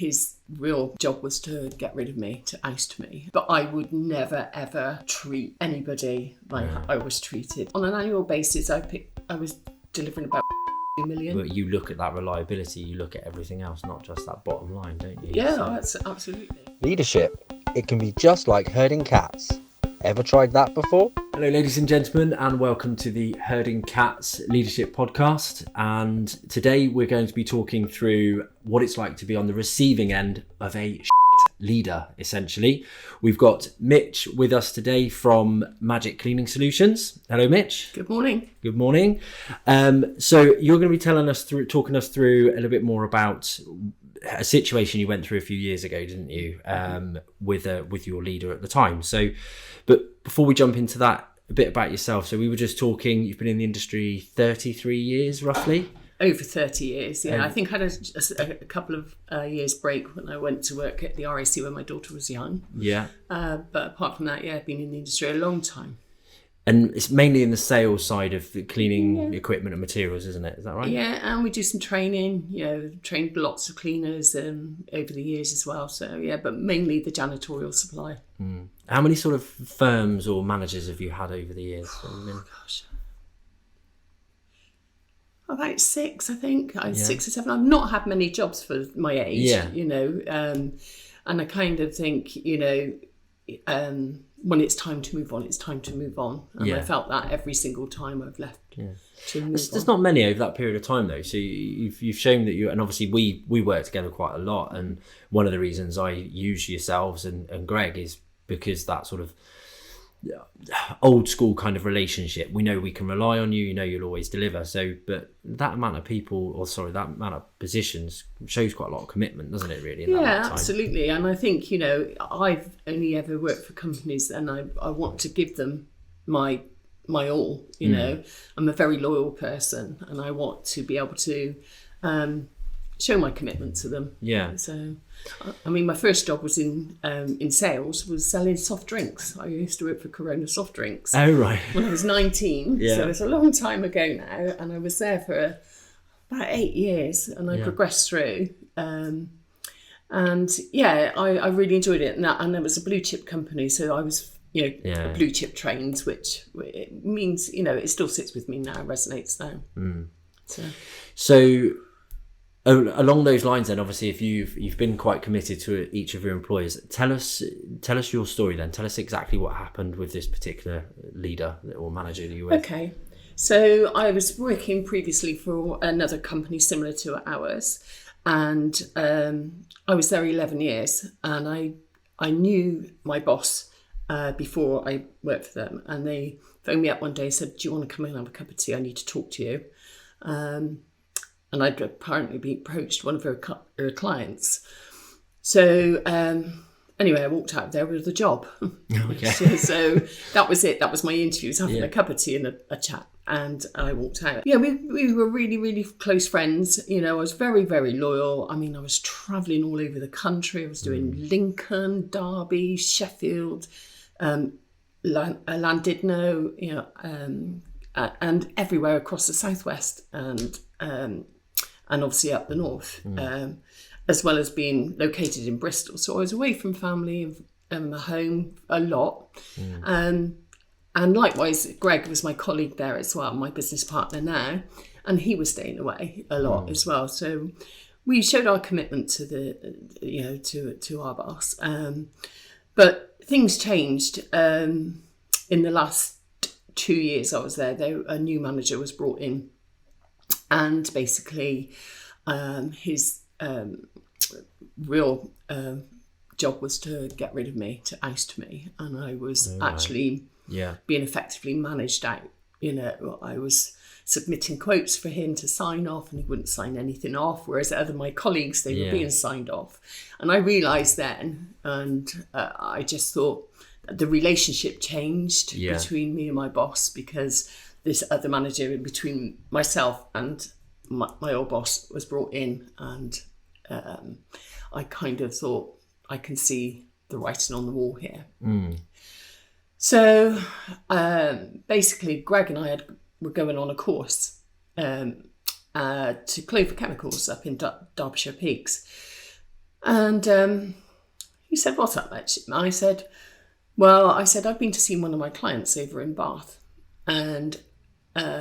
his real job was to get rid of me, to oust me. But I would never, ever treat anybody like I was treated. On an annual basis, I was delivering about 2 million. But you look at that reliability, you look at everything else, not just that bottom line, don't you? Yeah, that's absolutely. Leadership, it can be just like herding cats. Ever tried that before? Hello, ladies and gentlemen, and welcome to the Herding Cats Leadership Podcast. And today we're going to be talking through what it's like to be on the receiving end of a leader, essentially. We've got Mitch with us today from Magic Cleaning Solutions. Hello, Mitch. Good morning. Good morning. So you're going to be talking us through a little bit more about a situation you went through a few years ago, didn't you? With your leader at the time. So, but before we jump into that, a bit about yourself. So we were just talking, you've been in the industry 33 years, roughly? Over 30 years, yeah. I think I had a couple of years break when I went to work at the RAC when my daughter was young. Yeah. But apart from that, yeah, I've been in the industry a long time. And it's mainly in the sales side of the cleaning equipment and materials, isn't it? Is that right? Yeah, and we do some training, trained lots of cleaners over the years as well. So, yeah, but mainly the janitorial supply. Mm. How many sort of firms or managers have you had over the years? Oh, gosh. About 6, I think. 6 or 7. I've not had many jobs for my age, and I kind of think, when it's time to move on, it's time to move on. And I felt that every single time I've left. Yeah. There's not many over that period of time, though. So you've shown that and obviously we work together quite a lot. And one of the reasons I use yourselves and Greg is because that sort of old school kind of relationship. We know we can rely on you, you'll always deliver. So, but that amount of that amount of positions shows quite a lot of commitment, doesn't it, really? Yeah, absolutely. And I think, I've only ever worked for companies and I want to give them my all, I'm a very loyal person and I want to be able to show my commitment to them. Yeah. So, I mean, my first job was in sales, was selling soft drinks. I used to work for Corona Soft Drinks. Oh, right. When I was 19. Yeah. So it's a long time ago now. And I was there for about 8 years and I progressed through. I really enjoyed it. And it was a blue chip company. So I was, blue chip trained, which it means, it still sits with me now, resonates now. Mm. So along those lines, then, obviously, if you've been quite committed to each of your employers, tell us your story. Then tell us exactly what happened with this particular leader or manager that you were. Okay, so I was working previously for another company similar to ours, and I was there 11 years, and I knew my boss before I worked for them, and they phoned me up one day and said, "Do you want to come in and have a cup of tea? I need to talk to you." And I'd apparently been approached one of her clients. So anyway, I walked out there with a job. Okay. So that was it. That was my interview. I was having a cup of tea and a chat. And I walked out. Yeah, we were really, really close friends. I was very, very loyal. I mean, I was travelling all over the country. I was doing Lincoln, Derby, Sheffield, Llandudno, and everywhere across the southwest and obviously up the north, as well as being located in Bristol. So I was away from family and home a lot. And likewise, Greg was my colleague there as well, my business partner now, and he was staying away a lot as well. So we showed our commitment to to our boss. But things changed in the last 2 years I was there. A new manager was brought in. And basically, his real job was to get rid of me, to oust me. And I was being effectively managed out. I was submitting quotes for him to sign off and he wouldn't sign anything off. Whereas my colleagues, they were being signed off. And I realised then, and I just thought that the relationship changed between me and my boss because this other manager in between myself and my old boss was brought in, and I kind of thought, I can see the writing on the wall here. So basically, Greg and I were going on a course to Clover Chemicals up in Derbyshire Peaks. And he said, what's up, Mitch? I said, well, I've been to see one of my clients over in Bath. And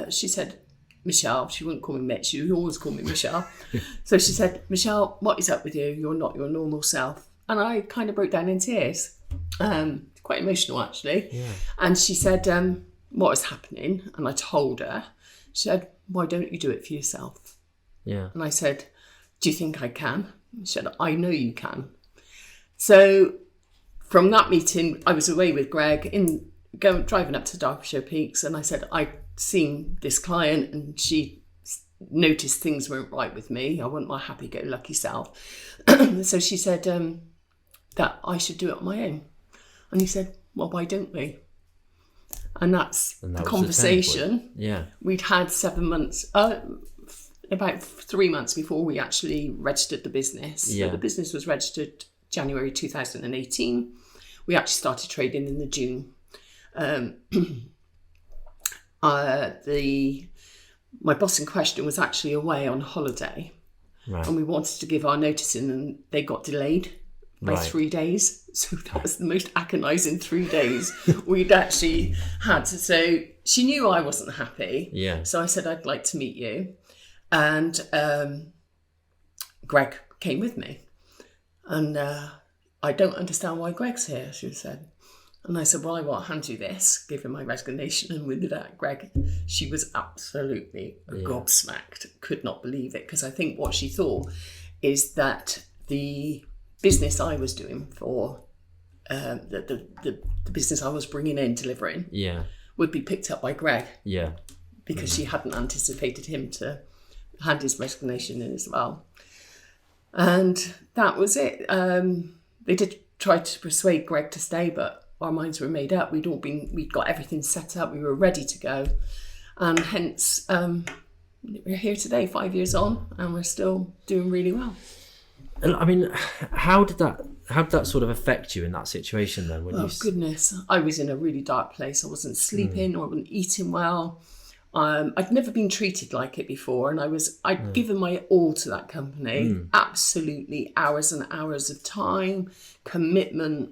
she said, Michelle, she wouldn't call me Mitch, she would always call me Michelle. So she said, Michelle, what is up with you? You're not your normal self. And I kind of broke down in tears. Quite emotional, actually. Yeah. And she said, what is happening? And I told her. She said, why don't you do it for yourself? Yeah. And I said, do you think I can? She said, I know you can. So from that meeting, I was away with Greg driving up to Derbyshire Peaks, and I said, I'd seen this client and she noticed things weren't right with me. I wasn't my happy-go-lucky self. So she said that I should do it on my own. And he said, well, why don't we? And that's the conversation. Yeah. We'd had 7 months, about 3 months before we actually registered the business. Yeah. So the business was registered January 2018. We actually started trading in the June. My boss in question was actually away on holiday. Right. And we wanted to give our notice in, and they got delayed by 3 days. So that was the most agonising 3 days we'd actually had. So she knew I wasn't happy. Yeah. So I said, I'd like to meet you. And Greg came with me. And I don't understand why Greg's here, she said. And I said, well, I want to hand you this, give him my resignation. And with that, Greg, she was absolutely gobsmacked, could not believe it. Because I think what she thought is that the business I was doing for the business I was bringing in, delivering, would be picked up by Greg. Yeah. Because she hadn't anticipated him to hand his resignation in as well. And that was it. They did try to persuade Greg to stay, but our minds were made up. We'd got everything set up. We were ready to go. And hence, we're here today, 5 years on, and we're still doing really well. I mean, how did that sort of affect you in that situation then? Goodness. I was in a really dark place. I wasn't sleeping or I wasn't eating well. I'd never been treated like it before, and I'd given my all to that company. Absolutely, hours and hours of time, commitment,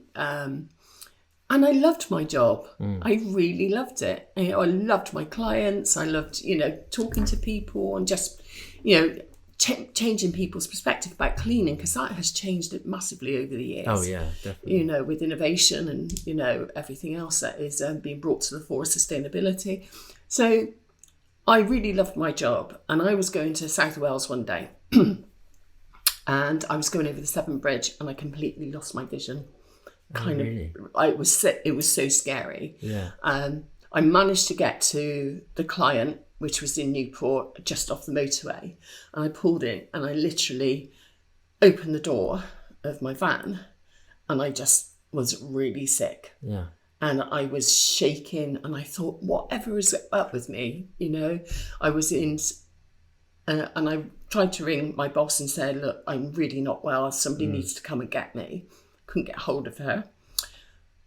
and I loved my job. I really loved it. I loved my clients. I loved, talking to people and just, changing people's perspective about cleaning, because that has changed it massively over the years. Oh yeah, definitely. With innovation and everything else that is being brought to the fore, sustainability. So I really loved my job, and I was going to South Wales one day and I was going over the Severn Bridge and I completely lost my vision. It was so scary. Yeah. I managed to get to the client, which was in Newport, just off the motorway, and I pulled in and I literally opened the door of my van and I just was really sick. Yeah. And I was shaking and I thought, whatever is up with me, I was in, and I tried to ring my boss and say, look, I'm really not well. Somebody needs to come and get me. Couldn't get hold of her.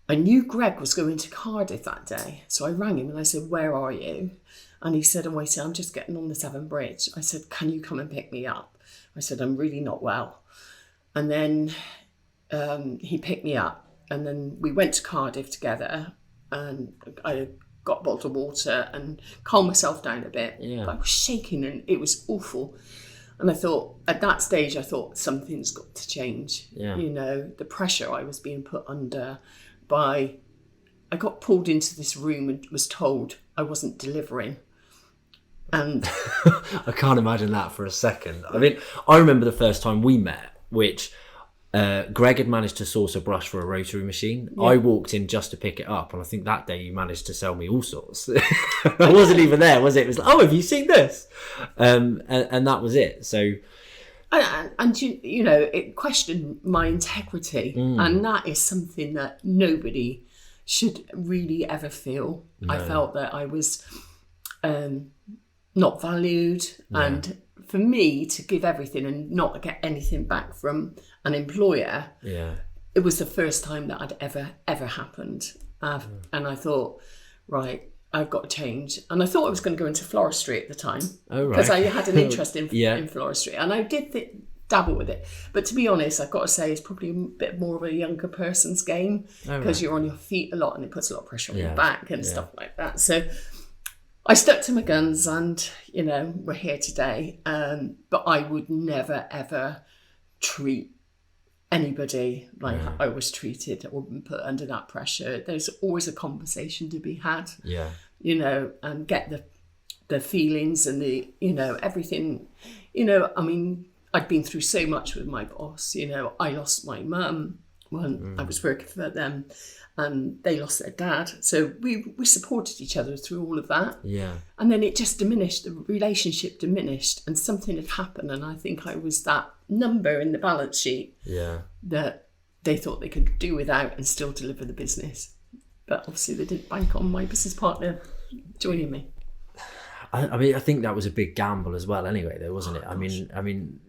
I knew Greg was going to Cardiff that day. So I rang him and I said, where are you? And he said, I'm just getting on the Severn Bridge. I said, can you come and pick me up? I said, I'm really not well. And then he picked me up. And then we went to Cardiff together, and I got a bottle of water and calmed myself down a bit. Yeah. But I was shaking and it was awful. And I thought, at that stage, something's got to change. Yeah. The pressure I was being put under I got pulled into this room and was told I wasn't delivering. And I can't imagine that for a second. I mean, I remember the first time we met, which Greg had managed to source a brush for a rotary machine. Yeah. I walked in just to pick it up, and I think that day you managed to sell me all sorts. I wasn't even there, was it? It was like, have you seen this? And that was it. So, and it questioned my integrity, and that is something that nobody should really ever feel. No. I felt that I was not valued, and for me to give everything and not get anything back from an employer, it was the first time that had ever happened. And I thought, right, I've got to change. And I thought I was going to go into floristry at the time, because I had an interest in floristry, and I did dabble with it. But to be honest, I've got to say it's probably a bit more of a younger person's game, because you're on your feet a lot and it puts a lot of pressure on your back and stuff like that. So I stuck to my guns, and, you know, we're here today. But I would never, ever treat anybody like I was treated or been put under that pressure. There's always a conversation to be had, you know, and get the feelings and the, you know, everything. You know, I mean, I'd been through so much with my boss. You know, I lost my mum when I was working for them, and they lost their dad. So we supported each other through all of that. Yeah. And then it just diminished, the relationship diminished, and something had happened. And I think I was that number in the balance sheet that they thought they could do without and still deliver the business. But obviously they didn't bank on my business partner joining me. I mean, I think that was a big gamble as well anyway, though, wasn't it? I mean,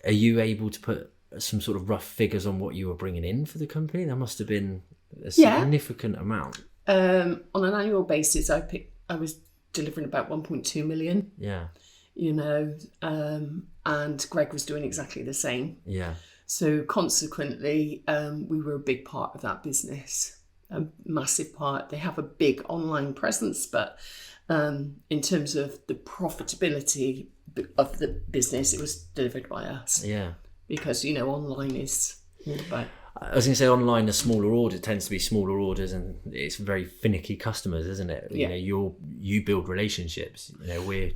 are you able to put some sort of rough figures on what you were bringing in for the company? There must have been a significant amount. On an annual basis, I was delivering about 1.2 million. Yeah. You know, and Greg was doing exactly the same. Yeah. So consequently, we were a big part of that business, a massive part. They have a big online presence, but in terms of the profitability of the business, it was delivered by us. Yeah. Because, you know, online is all about... I was going to say, online, a smaller order tends to be smaller orders, and it's very finicky customers, isn't it? Yeah. You know, you build relationships. You know, we're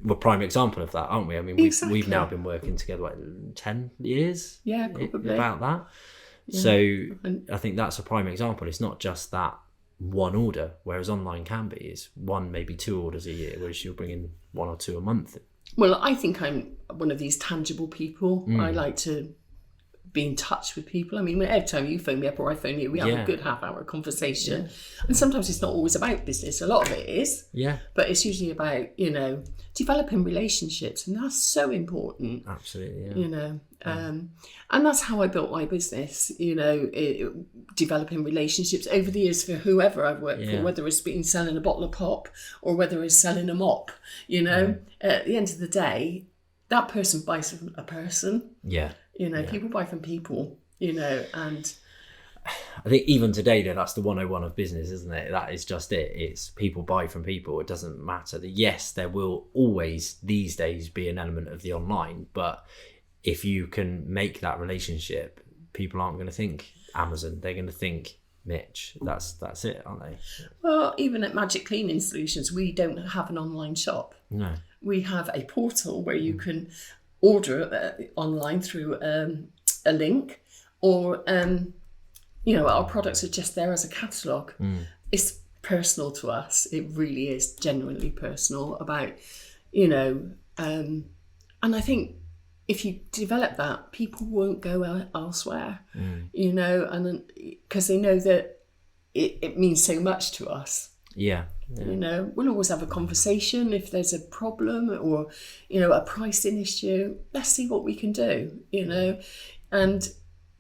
a prime example of that, aren't we? I mean, we've now been working together, what, 10 years? Yeah, probably. About that. Yeah. So I think that's a prime example. It's not just that one order, whereas online can be. It's one, maybe 2 orders a year, whereas you're bringing 1 or 2 a month. Well, I think I'm one of these tangible people. I like to be in touch with people. I mean, every time you phone me up or I phone you, we have a good half-hour conversation. Yeah. And sometimes it's not always about business. A lot of it is. Yeah. But it's usually about, you know, developing relationships. And that's so important. Absolutely, yeah. You know, and that's how I built my business, you know, developing relationships over the years for whoever I've worked for, whether it's been selling a bottle of pop or whether it's selling a mop, you know. At the end of the day, that person buys from a person. Yeah. You know, people buy from people, you know, and... I think even today, though, that's the 101 of business, isn't it? That is just it. It's people buy from people. It doesn't matter. Yes, there will always, these days, be an element of the online, but if you can make that relationship, people aren't going to think Amazon. They're going to think Mitch. That's it, aren't they? Well, even at Magic Cleaning Solutions, we don't have an online shop. No. We have a portal where you can order online through a link, or you know, our products are just there as a catalogue. It's personal to us. It really is genuinely personal about, you know, and I think if you develop that, people won't go elsewhere, you know, and because they know that it means so much to us. Yeah. You know, we'll always have a conversation if there's a problem or, you know, a pricing issue. Let's see what we can do, you know. And,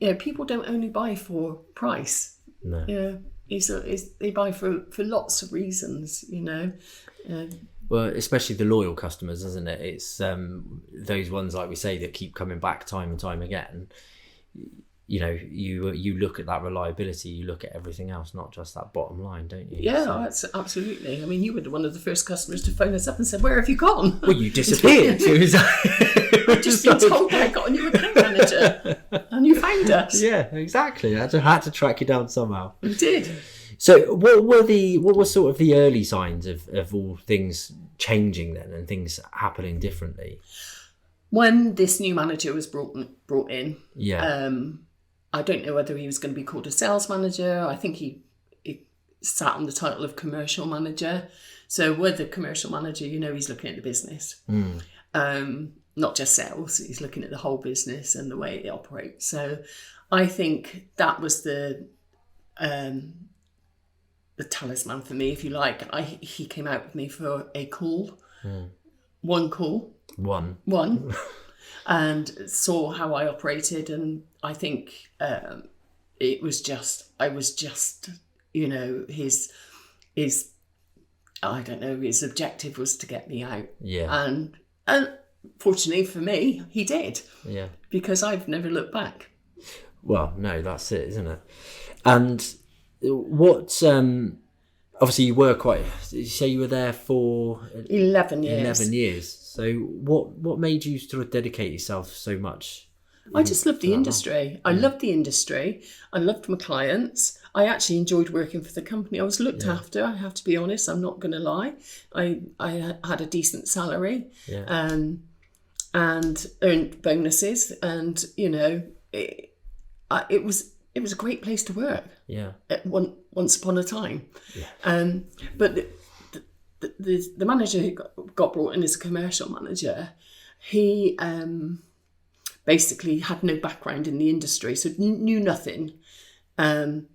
you know, people don't only buy for price. No. You know, they buy for lots of reasons, you know. Well, especially the loyal customers, isn't it? It's those ones, like we say, that keep coming back time and time again. You know, you look at that reliability, you look at everything else, not just that bottom line, don't you? Yeah, that's absolutely. I mean, you were one of the first customers to phone us up and said, "Where have you gone?" Well, you disappeared. I've just been told that I got a new account manager and you found us. Yeah, exactly. I had to track you down somehow. You did. So what were sort of the early signs of all things changing then and things happening differently? When this new manager was brought in, I don't know whether he was going to be called a sales manager. I think he sat on the title of commercial manager. So with the commercial manager, you know, he's looking at the business, not just sales. He's looking at the whole business and the way it operates. So I think that was the talisman for me, if you like. He came out with me for a call, one call. One. And saw how I operated, and I think I was just, you know, his I don't know, his objective was to get me out. Yeah. And fortunately for me, he did. Yeah. Because I've never looked back. Well, no, that's it, isn't it? And what, obviously you were did you say you were there for 11 years. 11 years. So what made you sort of dedicate yourself so much? I just loved the industry. I loved the industry. I loved my clients. I actually enjoyed working for the company. I was looked after, I have to be honest. I'm not going to lie. I had a decent salary and earned bonuses. And, you know, it was a great place to work. Yeah. Once upon a time. Yeah. But the manager who got brought in as a commercial manager, he basically had no background in the industry, so knew nothing. And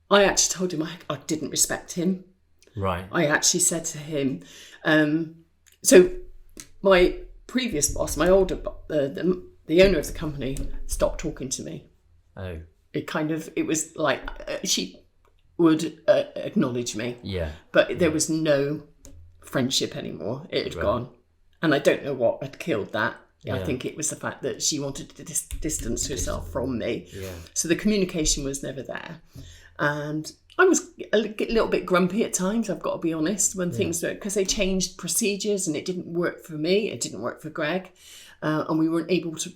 I actually told him I didn't respect him. Right. I actually said to him, so my previous boss, my older the owner of the company, stopped talking to me. Oh. It was like she would acknowledge me. Yeah. But there was no friendship anymore. It had gone. And I don't know what had killed that. Yeah. I think it was the fact that she wanted to distance herself from me. Yeah. So the communication was never there. And I was a little bit grumpy at times, I've got to be honest, when things were, because they changed procedures and it didn't work for me, it didn't work for Greg. And we weren't able to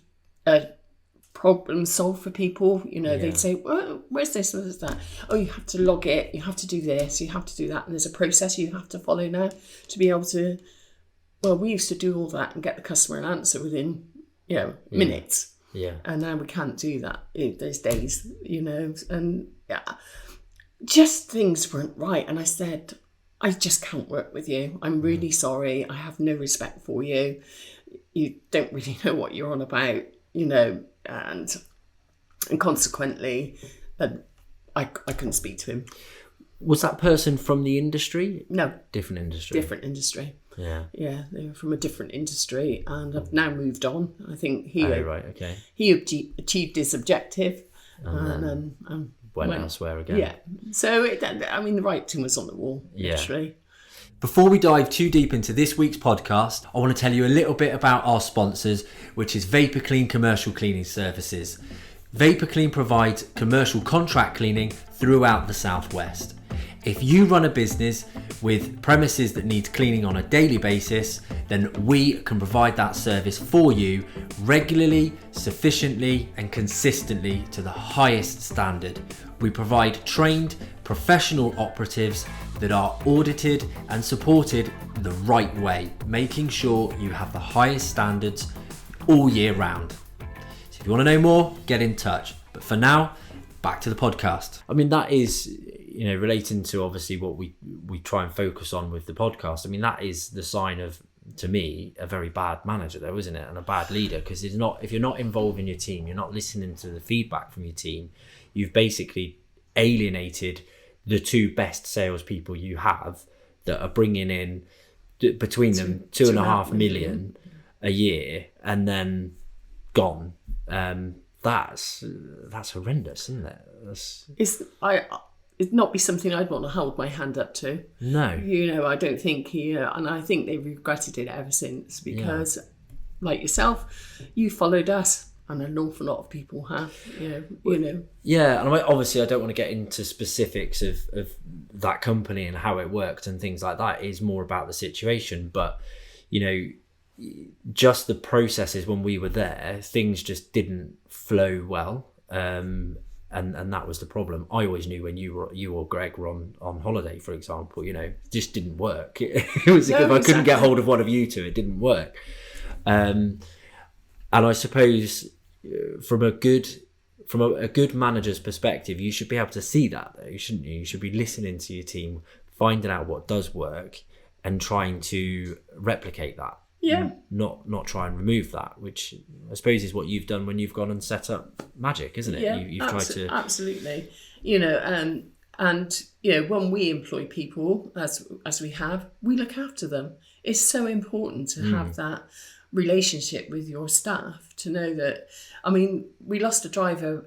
problem solve for people. You know, they'd say, well, where's this, where's that? Oh, you have to log it, you have to do this, you have to do that. And there's a process you have to follow now to be able to, well, we used to do all that and get the customer an answer within, minutes. Yeah. And now we can't do that those days, and just things weren't right. And I said, I just can't work with you. I'm really sorry. I have no respect for you. You don't really know what you're on about, and consequently, I couldn't speak to him. Was that person from the industry? No. Different industry? Different industry. Yeah. Yeah, they were from a different industry, and I've now moved on. I think he achieved his objective and went elsewhere again. Yeah. So, the writing was on the wall, literally. Before we dive too deep into this week's podcast, I want to tell you a little bit about our sponsors, which is Vapor Clean Commercial Cleaning Services. Vapor Clean provides commercial contract cleaning throughout the Southwest. If you run a business with premises that need cleaning on a daily basis, then we can provide that service for you regularly, sufficiently, and consistently to the highest standard. We provide trained professional operatives that are audited and supported the right way, making sure you have the highest standards all year round. So if you want to know more, get in touch. But for now, back to the podcast. I mean, that is, relating to obviously what we try and focus on with the podcast. I mean, that is the sign of, to me, a very bad manager though, isn't it? And a bad leader, because if you're not involving your team, you're not listening to the feedback from your team, you've basically alienated the two best salespeople you have that are bringing in between them 2.5 million a year and then gone. That's horrendous, isn't it? It'd not be something I'd want to hold my hand up to. No. I don't think and I think they've regretted it ever since, because like yourself, you followed us and an awful lot of people have, Yeah, and obviously I don't want to get into specifics of that company and how it worked and things like that. It is more about the situation, but, just the processes when we were there, things just didn't flow well. And that was the problem. I always knew when you or Greg were on holiday, for example, it just didn't work. It was if I couldn't get hold of one of you two, it didn't work. And I suppose from a good manager's perspective, you should be able to see that, though, shouldn't you? You should be listening to your team, finding out what does work, and trying to replicate that. Yeah. Not try and remove that, which I suppose is what you've done when you've gone and set up Magic, isn't it? Yeah, you've tried to absolutely. And when we employ people as we have, we look after them. It's so important to have that relationship with your staff, to know that. I mean, we lost a driver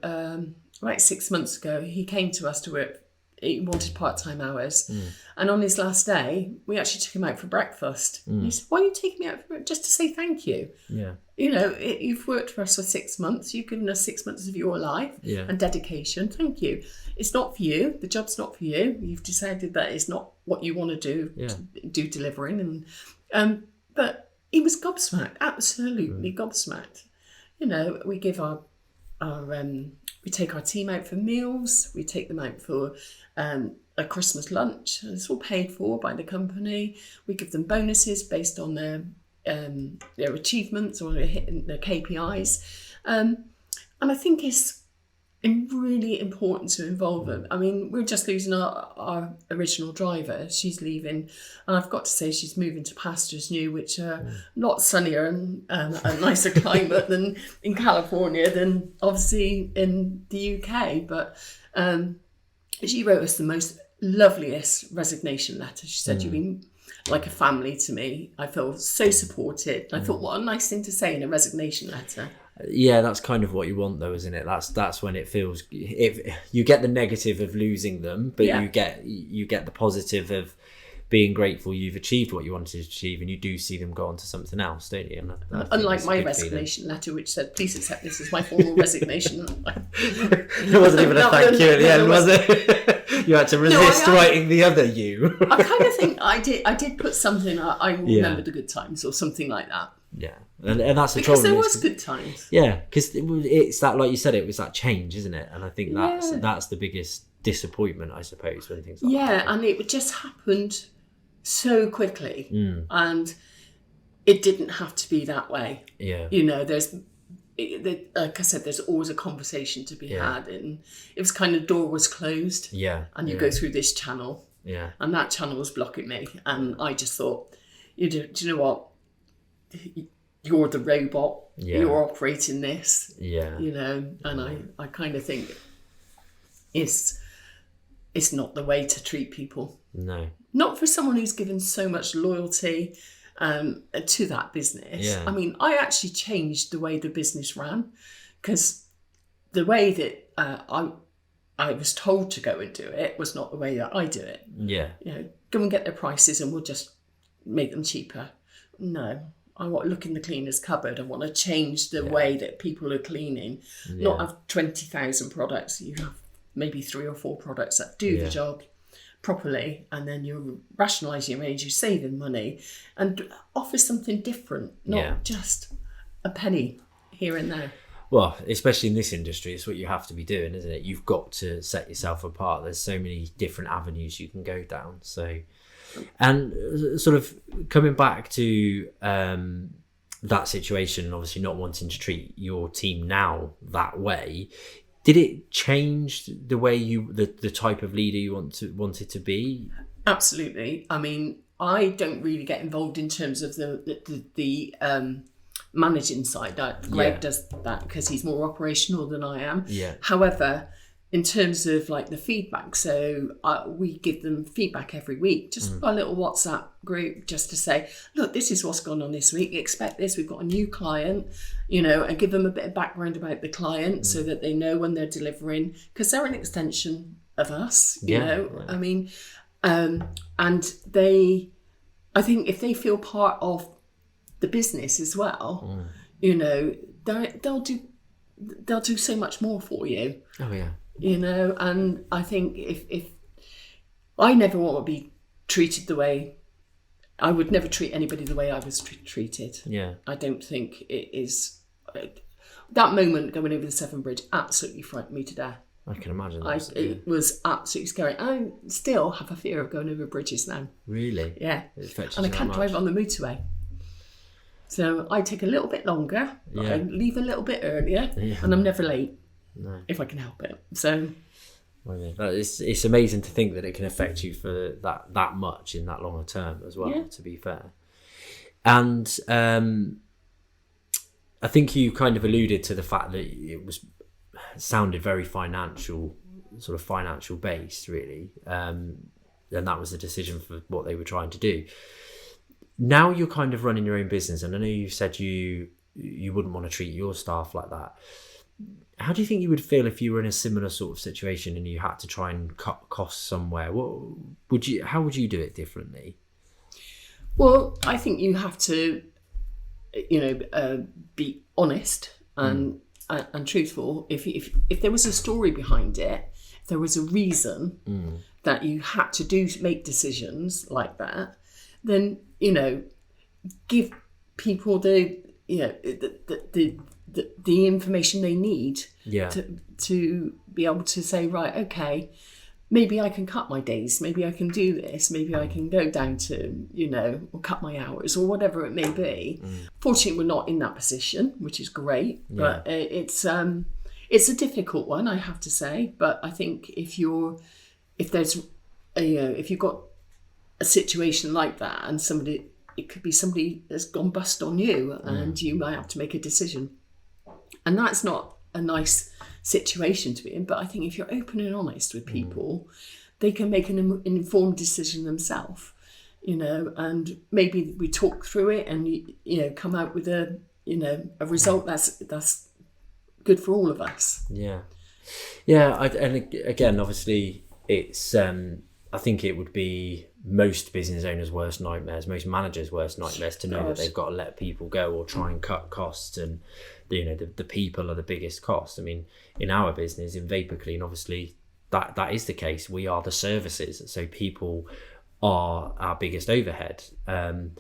about 6 months ago. He came to us to work he wanted part-time hours. And on his last day, we actually took him out for breakfast. He said, why are you taking me out for breakfast? Just to say thank you. Yeah. You know, you've worked for us for 6 months. You've given us 6 months of your life and dedication. Thank you. It's not for you. The job's not for you. You've decided that it's not what you want to do delivering. And but he was gobsmacked, absolutely gobsmacked. You know, we give we take our team out for meals. We take them out for a Christmas lunch. And it's all paid for by the company. We give them bonuses based on their achievements or hitting their KPIs. And I think it's really important to involve them. I mean, we're just losing our original driver. She's leaving, and I've got to say she's moving to pastures new, which are not sunnier and a nicer climate than in California, than obviously in the UK. But she wrote us the most loveliest resignation letter. She said, "You've been like a family to me. I feel so supported." I thought, what a nice thing to say in a resignation letter. Yeah, that's kind of what you want, though, isn't it? That's when it feels, if you get the negative of losing them, but you get the positive of being grateful you've achieved what you wanted to achieve, and you do see them go on to something else, don't you? And unlike my resignation letter, which said, "Please accept this as my formal resignation." It wasn't even a thank you at the end, was it? You had to resist writing the other you. I kind of think I did put something. I will remember the good times or something like that. Yeah, and that's the because trouble. There was good times. Yeah, because it's that, like you said, it was that change, isn't it? And I think that's the biggest disappointment, I suppose, when things like that happen. And it just happened so quickly, and it didn't have to be that way. Yeah, you know, like I said, there's always a conversation to be had, and it was kind of door was closed. Yeah, and you go through this channel. Yeah, and that channel was blocking me, and I just thought, do you know what? You're the robot. Yeah. You're operating this. Yeah. You know, and I kind of think it's not the way to treat people. No. Not for someone who's given so much loyalty to that business. Yeah. I mean, I actually changed the way the business ran, because the way that I was told to go and do it was not the way that I do it. Yeah. You know, go and get their prices and we'll just make them cheaper. No. I want to look in the cleaner's cupboard. I want to change the way that people are cleaning. Not have 20,000 products. You have maybe 3 or 4 products that do the job properly, and then you're rationalising your range, you're saving money, and offer something different, not just a penny here and there. Well, especially in this industry, it's what you have to be doing, isn't it? You've got to set yourself apart. There's so many different avenues you can go down. So... And sort of coming back to that situation, obviously not wanting to treat your team now that way, did it change the way the type of leader you wanted to be? Absolutely. I mean, I don't really get involved in terms of the managing side. Greg does that because he's more operational than I am. Yeah. However, in terms of like the feedback, so we give them feedback every week, just a little WhatsApp group, just to say, look, this is what's gone on this week, expect this, we've got a new client, you know, and give them a bit of background about the client so that they know when they're delivering, because they're an extension of us, you know. Yeah. I mean, and I think if they feel part of the business as well, you know, they'll do so much more for you. Oh yeah. You know, and I think if I never want to be treated the way, I would never treat anybody the way I was treated. Yeah. I don't think it is, that moment going over the Severn Bridge absolutely frightened me to death. I can imagine it was absolutely scary. I still have a fear of going over bridges now. Really? Yeah. And I can't drive on the motorway. So I take a little bit longer, I leave a little bit earlier, and I'm never late. No. If I can help it. So it's amazing to think that it can affect you for that much in that longer term as well, to be fair. And I think you kind of alluded to the fact that it sounded very financial based, really. And that was the decision for what they were trying to do. Now you're kind of running your own business, and I know you said you wouldn't want to treat your staff like that. how do you think you would feel if you were in a similar sort of situation and you had to try and cut costs somewhere? How would you do it differently? Well, I think you have to, be honest and truthful. If there was a story behind it, if there was a reason that you had to make decisions like that, then give people the information they need to be able to say, right, okay, maybe I can cut my days, maybe I can do this, maybe I can go down to, or cut my hours or whatever it may be. Fortunately, we're not in that position, which is great, but it's a difficult one, I have to say. But I think if you've got a situation like that and it could be somebody has gone bust on you and you might have to make a decision. And that's not a nice situation to be in. But I think if you're open and honest with people, they can make an informed decision themselves, and maybe we talk through it and, come out with a result that's good for all of us. Yeah. Yeah. And again, obviously it's, I think it would be most business owners' worst nightmares, most managers' worst nightmares to know that they've got to let people go or try and cut costs, and the people are the biggest cost. I mean, in our business, in Vapor Clean, obviously that is the case. We are the services, so people are our biggest overhead. But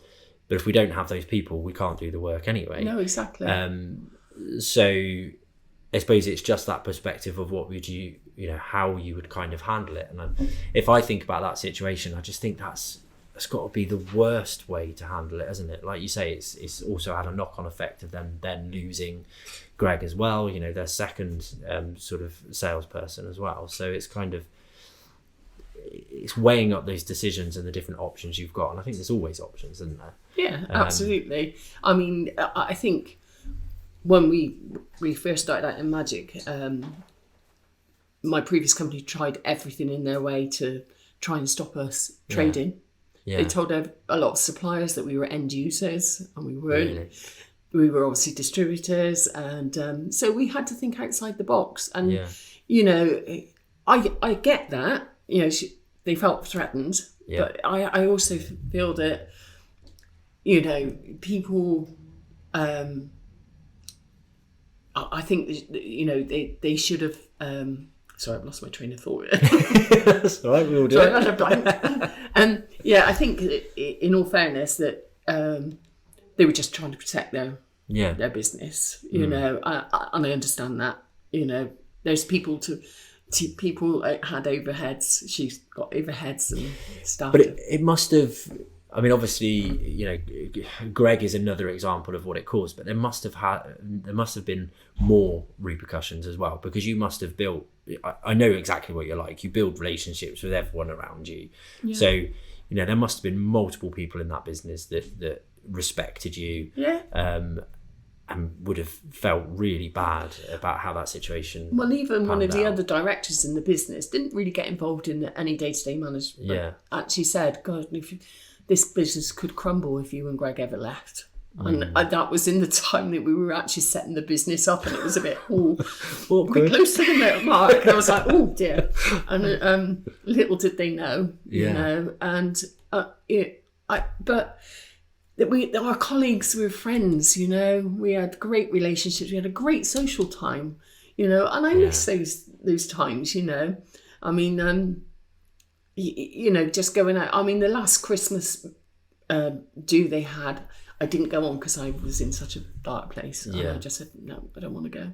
if we don't have those people, we can't do the work anyway. No, exactly. So I suppose it's just that perspective of what would you how you would kind of handle it. And if I think about that situation, I just think that's got to be the worst way to handle it, hasn't it? Like you say, it's also had a knock-on effect of them then losing Greg as well, their second sort of salesperson as well. So it's it's weighing up those decisions and the different options you've got. And I think there's always options, isn't there? Yeah, absolutely. I mean, I think when we first started out in Magic, my previous company tried everything in their way to try and stop us trading. Yeah. They told a lot of suppliers that we were end users, and we weren't. Really? We were obviously distributors, and so we had to think outside the box. And I get that. They felt threatened, but I also feel that people. I think they should have. Sorry, I've lost my train of thought. That's all right, we'll do it. I had a blank. I think in all fairness that they were just trying to protect their business, and I understand that. There's people people had overheads. She's got overheads and stuff. But it must have. I mean, obviously, Greg is another example of what it caused, but there must have been more repercussions as well, because you must have built. I know exactly what you're like. You build relationships with everyone around you, so there must have been multiple people in that business that respected you, and would have felt really bad about how that situation. Well, even one of the other directors in the business didn't really get involved in any day-to-day management. Yeah, actually said, "God, this business could crumble if you and Greg ever left." And that was in the time that we were actually setting the business up, and it was a bit, we're close to the mark. And I was like, oh dear. And little did they know, and our colleagues were friends, we had great relationships, we had a great social time, and I miss those times, I mean, just going out. I mean, the last Christmas do they had, I didn't go on because I was in such a dark place. And I just said, no, I don't want to go.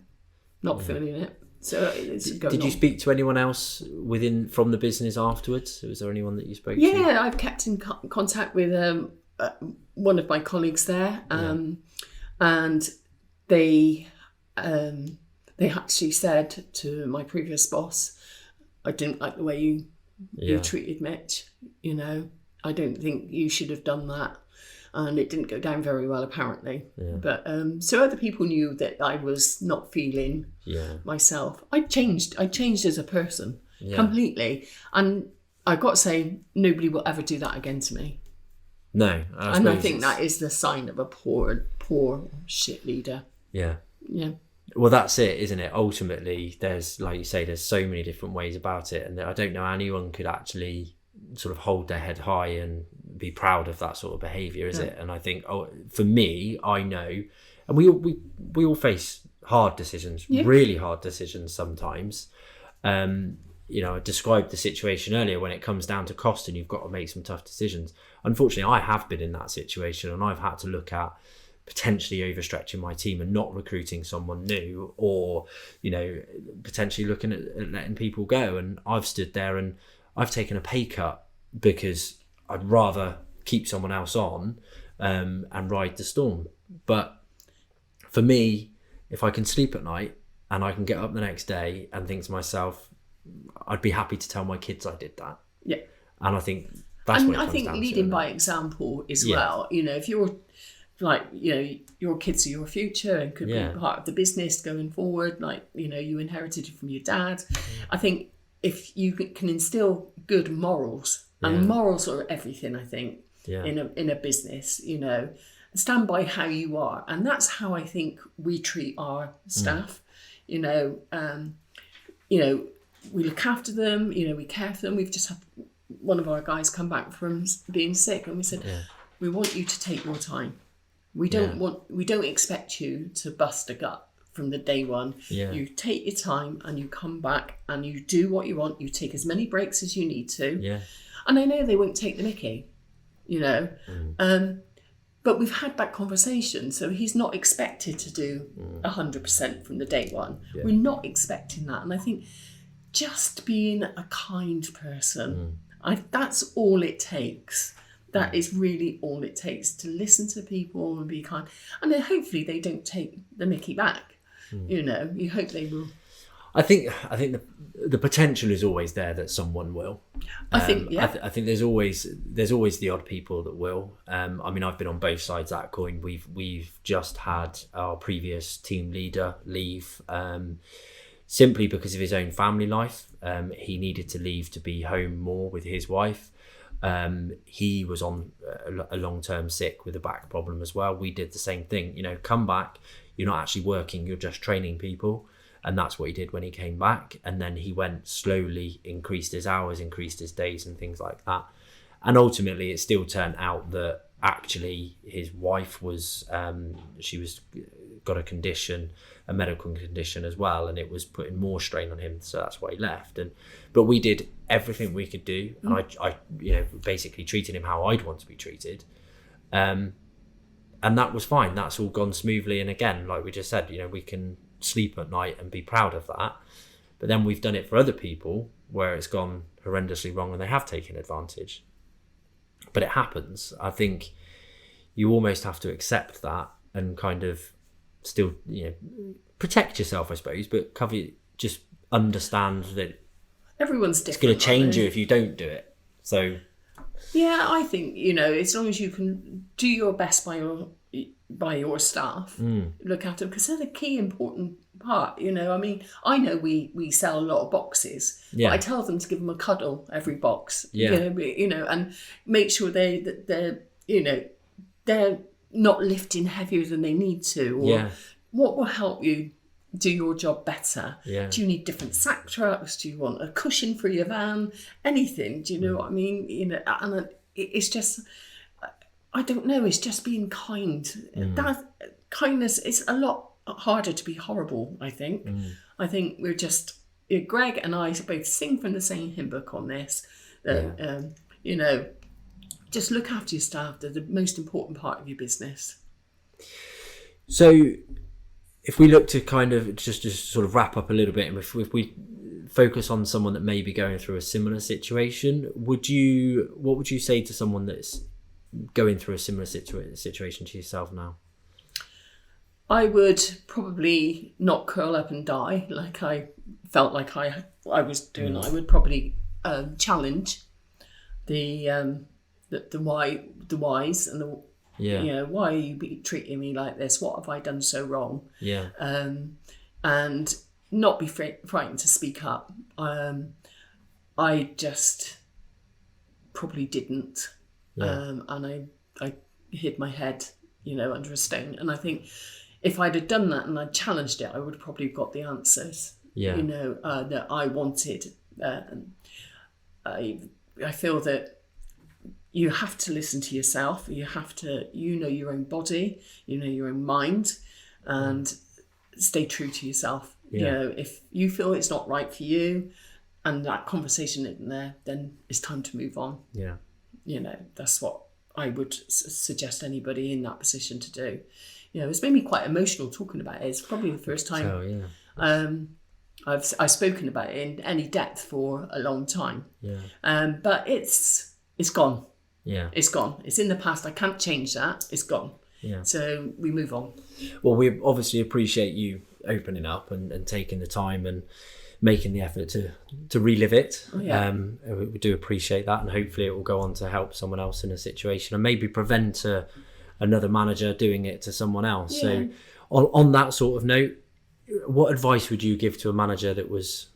Not feeling it. So did you speak to anyone else from the business afterwards? Was there anyone that you spoke to? Yeah, I've kept in contact with one of my colleagues there, and they actually said to my previous boss, I didn't like the way you treated Mitch. I don't think you should have done that. And it didn't go down very well, apparently. Yeah. But so other people knew that I was not feeling myself. I changed as a person completely. And I've got to say, nobody will ever do that again to me. No. I think that is the sign of a poor shit leader. Yeah. Yeah. Well, that's it, isn't it? Ultimately, there's, like you say, there's so many different ways about it, and I don't know anyone could actually sort of hold their head high and be proud of that sort of behaviour, is it? And I think, for me, I know, and we all face hard decisions, really hard decisions sometimes. I described the situation earlier when it comes down to cost and you've got to make some tough decisions. Unfortunately, I have been in that situation, and I've had to look at potentially overstretching my team and not recruiting someone new, or potentially looking at letting people go. And I've stood there and I've taken a pay cut because I'd rather keep someone else on and ride the storm. But for me, if I can sleep at night and I can get up the next day and think to myself, I'd be happy to tell my kids I did that. Yeah. And I think that's what it comes I think down leading to, by example as well. If you're like, your kids are your future and could be part of the business going forward, like, you inherited it from your dad. I think if you can instill good morals, and morals are everything, I think, in a business, stand by how you are. And that's how I think we treat our staff. We look after them, we care for them. We've just had one of our guys come back from being sick, and we said, we want you to take your time. We don't expect you to bust a gut from the day one. You take your time and you come back and you do what you want. You take as many breaks as you need to. And I know they won't take the mickey, but we've had that conversation. So he's not expected to do 100% from the day one. We're not expecting that. And I think just being a kind person, that's all it takes. That is really all it takes, to listen to people and be kind. And then hopefully they don't take the mickey back. You hope they will. I think the potential is always there that someone will. I think there's always the odd people that will. I've been on both sides of that coin. We've just had our previous team leader leave simply because of his own family life. He needed to leave to be home more with his wife. He was on a long-term sick with a back problem as well. We did the same thing. Come back, you're not actually working, you're just training people. And that's what he did when he came back. And then he went slowly, increased his hours, increased his days and things like that. And ultimately it still turned out that actually his wife was, got a condition, a medical condition as well, and it was putting more strain on him. So that's why he left. But we did everything we could do. And I basically treated him how I'd want to be treated. And that was fine. That's all gone smoothly. And again, like we just said, we can sleep at night and be proud of that. But then we've done it for other people where it's gone horrendously wrong and they have taken advantage. But it happens. I think you almost have to accept that and kind of still, protect yourself, I suppose, but just understand that everyone's different. It's going to change you if you don't do it. So yeah, I think, as long as you can do your best by your staff, look after them, because they're the key important part. I know we sell a lot of boxes, but I tell them to give them a cuddle every box, and make sure they're not lifting heavier than they need to, or what will help you do your job better. Do you need different sack trucks? Do you want a cushion for your van? Anything? Do you know what I mean? And it's just, I don't know, it's just being kind. That kindness is a lot harder to be horrible, I think. I think we're just, Greg and I both sing from the same hymn book on this. Just look after your staff. They're the most important part of your business. So if we look to kind of just sort of wrap up a little bit, and if we focus on someone that may be going through a similar situation, what would you say to someone that's going through a similar situation to yourself now? I would probably not curl up and die like I felt like I was doing. I would probably challenge the whys and the why are you treating me like this? What have I done so wrong? And not be frightened to speak up. I just probably didn't. And I hid my head, under a stone. And I think if I'd have done that and I'd challenged it, I would have probably got the answers. Yeah. That I wanted. I feel that you have to listen to yourself. You have to, your own body, your own mind, and stay true to yourself. Yeah. If you feel it's not right for you, and that conversation isn't there, then it's time to move on. Yeah. That's what I would suggest anybody in that position to do. It's made me quite emotional talking about it. It's probably the first time. So, yeah. I've spoken about it in any depth for a long time. Yeah. But it's gone. Yeah. It's gone. It's in the past. I can't change that. It's gone. Yeah. So we move on. Well, we obviously appreciate you opening up and taking the time and making the effort to relive it. Oh, yeah. We do appreciate that, and hopefully it will go on to help someone else in a situation and maybe prevent another manager doing it to someone else. Yeah. So on that sort of note, what advice would you give to a manager that was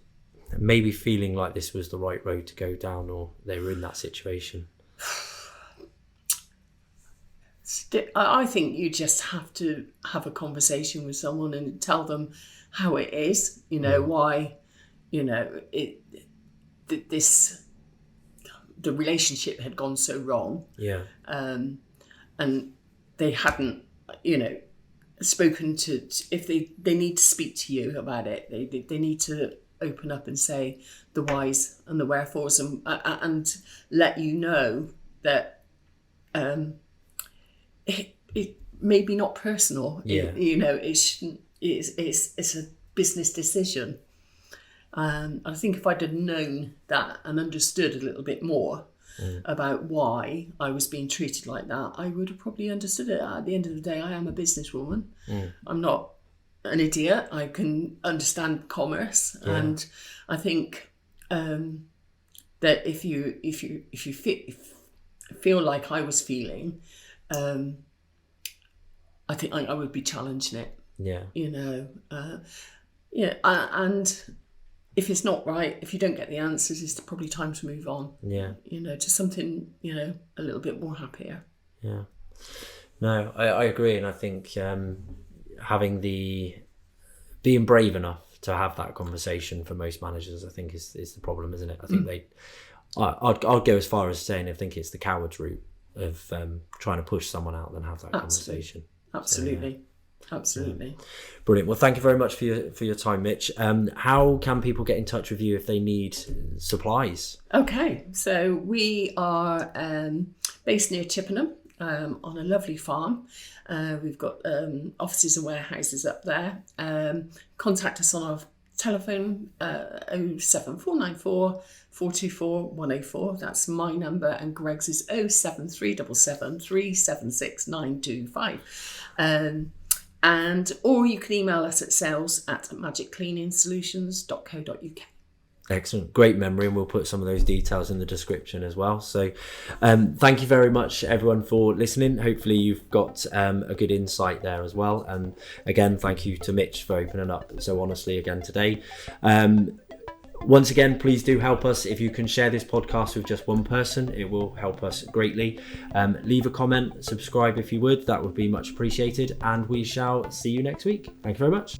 maybe feeling like this was the right road to go down, or they were in that situation? I think you just have to have a conversation with someone and tell them how it is, why, the relationship had gone so wrong. Yeah. And they hadn't, spoken to, if they need to speak to you about it, they need to open up and say the whys and the wherefores, and let you know that it may be not personal. Yeah. It's a business decision. I think if I'd have known that and understood a little bit more about why I was being treated like that, I would have probably understood it. At the end of the day, I am a businesswoman. I'm not an idiot. I can understand commerce, and I think that if you feel like I was feeling, I think I would be challenging it. Yeah. And if it's not right, if you don't get the answers, it's probably time to move on. Yeah. To something, a little bit more happier. Yeah. No, I agree. And I think being brave enough to have that conversation for most managers, I think is the problem, isn't it? I think I'd go as far as saying I think it's the coward's route of trying to push someone out than have that conversation. Absolutely. So, yeah. Absolutely. Brilliant. Well, thank you very much for your time, Mitch. How can people get in touch with you if they need supplies? Okay, so we are based near Chippenham on a lovely farm. We've got offices and warehouses up there. Contact us on our telephone 07494 424 104. That's my number, and Greg's is 07377 376 925. Or you can email us at sales@magiccleaningsolutions.co.uk. Excellent. Great memory, and we'll put some of those details in the description as well. So thank you very much, everyone, for listening. Hopefully you've got a good insight there as well. And again, thank you to Mitch for opening up so honestly again today. Once again, please do help us. If you can share this podcast with just one person, it will help us greatly. Leave a comment, subscribe if you would. That would be much appreciated. And we shall see you next week. Thank you very much.